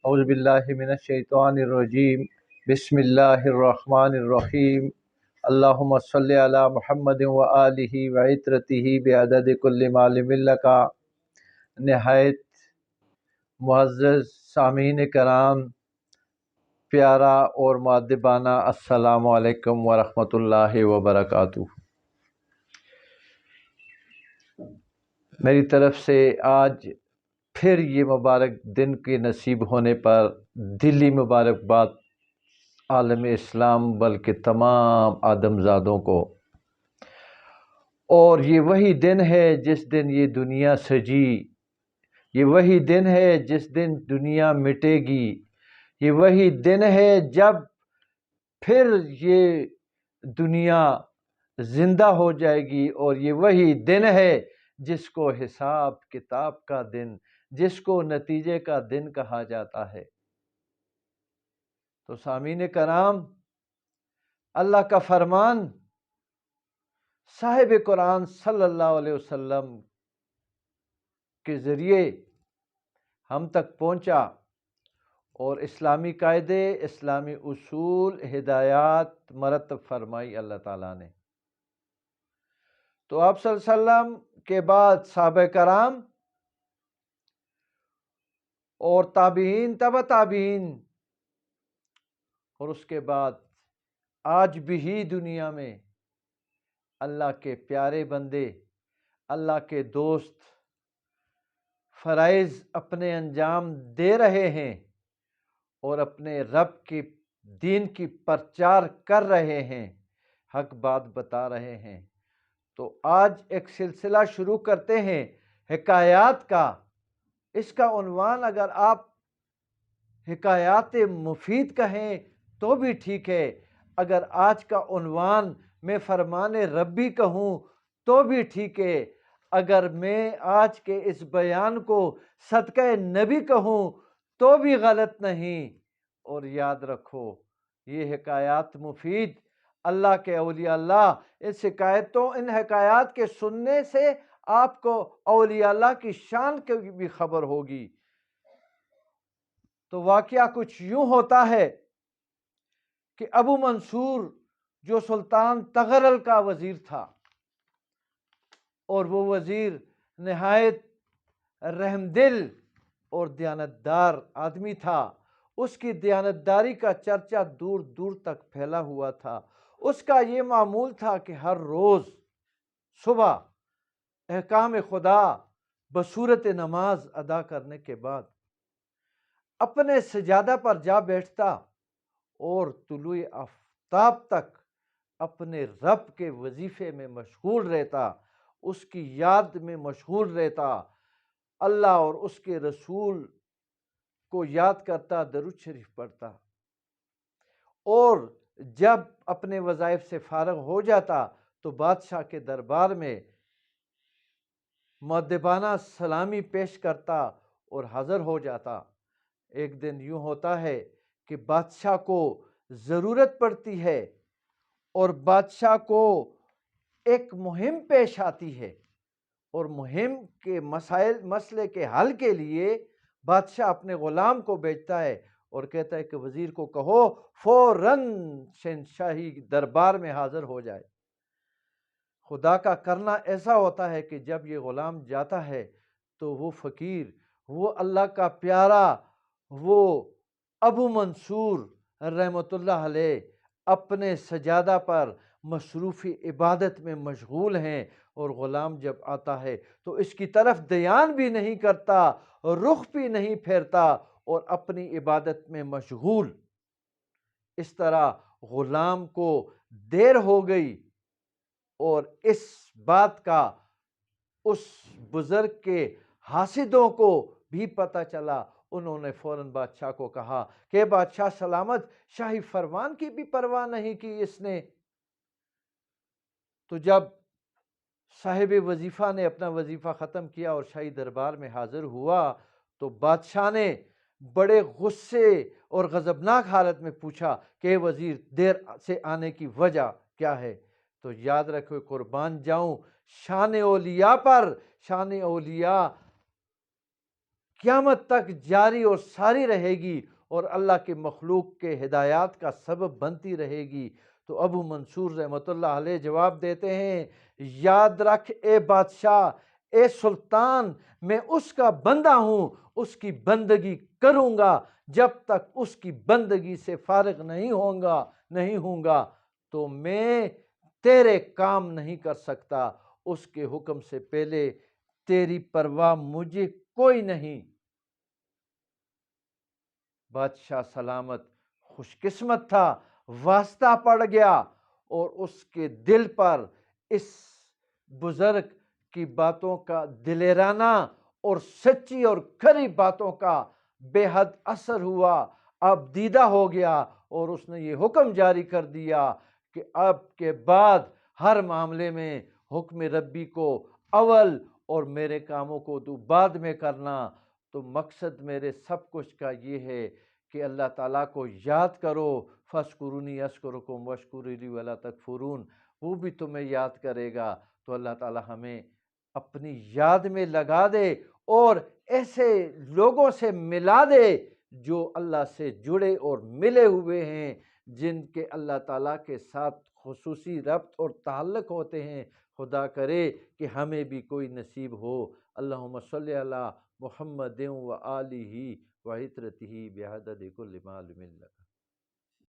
اعوذ باللہ من الشیطان الرجیم بسم اللہ الرحمن الرحیم اللہم صلی علی محمد و آلہ و عطرتہ بعدد کل معلوم لک۔ نہایت معزز سامعین کرام، پیارا اور مؤدبانہ السلام علیکم ورحمۃ اللہ وبرکاتہ۔ میری طرف سے آج پھر یہ مبارک دن کے نصیب ہونے پر دلی مبارکباد عالم اسلام بلکہ تمام آدم زادوں کو۔ اور یہ وہی دن ہے جس دن یہ دنیا سجی، یہ وہی دن ہے جس دن دنیا مٹے گی، یہ وہی دن ہے جب پھر یہ دنیا زندہ ہو جائے گی، اور یہ وہی دن ہے جس کو حساب کتاب کا دن، جس کو نتیجے کا دن کہا جاتا ہے۔ تو سامعین کرام، اللہ کا فرمان صاحب قرآن صلی اللہ علیہ وسلم کے ذریعے ہم تک پہنچا، اور اسلامی قاعدے، اسلامی اصول، ہدایات مرتب فرمائی اللہ تعالیٰ نے۔ تو آپ صلی اللہ علیہ وسلم کے بعد صحابہ کرام اور تابعین، تبع تابعین، اور اس کے بعد آج بھی دنیا میں اللہ کے پیارے بندے، اللہ کے دوست فرائض اپنے انجام دے رہے ہیں اور اپنے رب کے دین کی پرچار کر رہے ہیں، حق بات بتا رہے ہیں۔ تو آج ایک سلسلہ شروع کرتے ہیں حکایات کا۔ اس کا عنوان اگر آپ حکایات مفید کہیں تو بھی ٹھیک ہے، اگر آج کا عنوان میں فرمان ربی کہوں تو بھی ٹھیک ہے، اگر میں آج کے اس بیان کو صدقہ نبی کہوں تو بھی غلط نہیں۔ اور یاد رکھو، یہ حکایات مفید، اللہ کے اولیاء اللہ، ان حکایات کے سننے سے آپ کو اولیاء اللہ کی شان کی بھی خبر ہوگی۔ تو واقعہ کچھ یوں ہوتا ہے کہ ابو منصور جو سلطان تغرل کا وزیر تھا، اور وہ وزیر نہایت رحم دل اور دیانتدار آدمی تھا، اس کی دیانتداری کا چرچا دور دور تک پھیلا ہوا تھا۔ اس کا یہ معمول تھا کہ ہر روز صبح احکام خدا بصورت نماز ادا کرنے کے بعد اپنے سجادہ پر جا بیٹھتا اور طلوع آفتاب تک اپنے رب کے وظیفے میں مشغول رہتا، اس کی یاد میں مشغول رہتا، اللہ اور اس کے رسول کو یاد کرتا، درود شریف پڑھتا، اور جب اپنے وظائف سے فارغ ہو جاتا تو بادشاہ کے دربار میں مؤدبانہ سلامی پیش کرتا اور حاضر ہو جاتا۔ ایک دن یوں ہوتا ہے کہ بادشاہ کو ضرورت پڑتی ہے، اور بادشاہ کو ایک مہم پیش آتی ہے، اور مہم کے مسئلے کے حل کے لیے بادشاہ اپنے غلام کو بھیجتا ہے اور کہتا ہے کہ وزیر کو کہو فوراً شہنشاہی دربار میں حاضر ہو جائے۔ خدا کا کرنا ایسا ہوتا ہے کہ جب یہ غلام جاتا ہے تو وہ فقیر، وہ اللہ کا پیارا، وہ ابو منصور رحمۃ اللہ علیہ اپنے سجادہ پر مصروف عبادت میں مشغول ہیں، اور غلام جب آتا ہے تو اس کی طرف دھیان بھی نہیں کرتا، رخ بھی نہیں پھیرتا، اور اپنی عبادت میں مشغول۔ اس طرح غلام کو دیر ہو گئی، اور اس بات کا اس بزرگ کے حاسدوں کو بھی پتہ چلا۔ انہوں نے فوراً بادشاہ کو کہا کہ بادشاہ سلامت، شاہی فرمان کی بھی پرواہ نہیں کی اس نے۔ تو جب صاحب وظیفہ نے اپنا وظیفہ ختم کیا اور شاہی دربار میں حاضر ہوا تو بادشاہ نے بڑے غصے اور غضبناک حالت میں پوچھا کہ وزیر دیر سے آنے کی وجہ کیا ہے؟ تو یاد رکھو، قربان جاؤں شان اولیاء پر، شان اولیاء قیامت تک جاری اور ساری رہے گی اور اللہ کے مخلوق کے ہدایات کا سبب بنتی رہے گی۔ تو ابو منصور رحمۃ اللہ علیہ جواب دیتے ہیں، یاد رکھ اے بادشاہ، اے سلطان، میں اس کا بندہ ہوں، اس کی بندگی کروں گا، جب تک اس کی بندگی سے فارغ نہیں ہوں گا تو میں تیرے کام نہیں کر سکتا، اس کے حکم سے پہلے تیری پرواہ مجھے کوئی نہیں۔ بادشاہ سلامت خوش قسمت تھا، واسطہ پڑ گیا اور اس کے دل پر اس بزرگ کی باتوں کا دلیرانہ اور سچی اور کھری باتوں کا بے حد اثر ہوا، اب دیدہ ہو گیا اور اس نے یہ حکم جاری کر دیا کہ اب کے بعد ہر معاملے میں حکم ربی کو اول اور میرے کاموں کو تو بعد میں کرنا۔ تو مقصد میرے سب کچھ کا یہ ہے کہ اللہ تعالیٰ کو یاد کرو، فَاذْكُرُونِي أَذْكُرْكُمْ وَاشْكُرُوا لِي وَلَا تَكْفُرُونَ، وہ بھی تمہیں یاد کرے گا۔ تو اللہ تعالیٰ ہمیں اپنی یاد میں لگا دے اور ایسے لوگوں سے ملا دے جو اللہ سے جڑے اور ملے ہوئے ہیں، جن کے اللہ تعالیٰ کے ساتھ خصوصی ربط اور تعلق ہوتے ہیں۔ خدا کرے کہ ہمیں بھی کوئی نصیب ہو۔ اللہم صلی علی محمد و آلہ و عطرتہ بعدد کل معلوم لک۔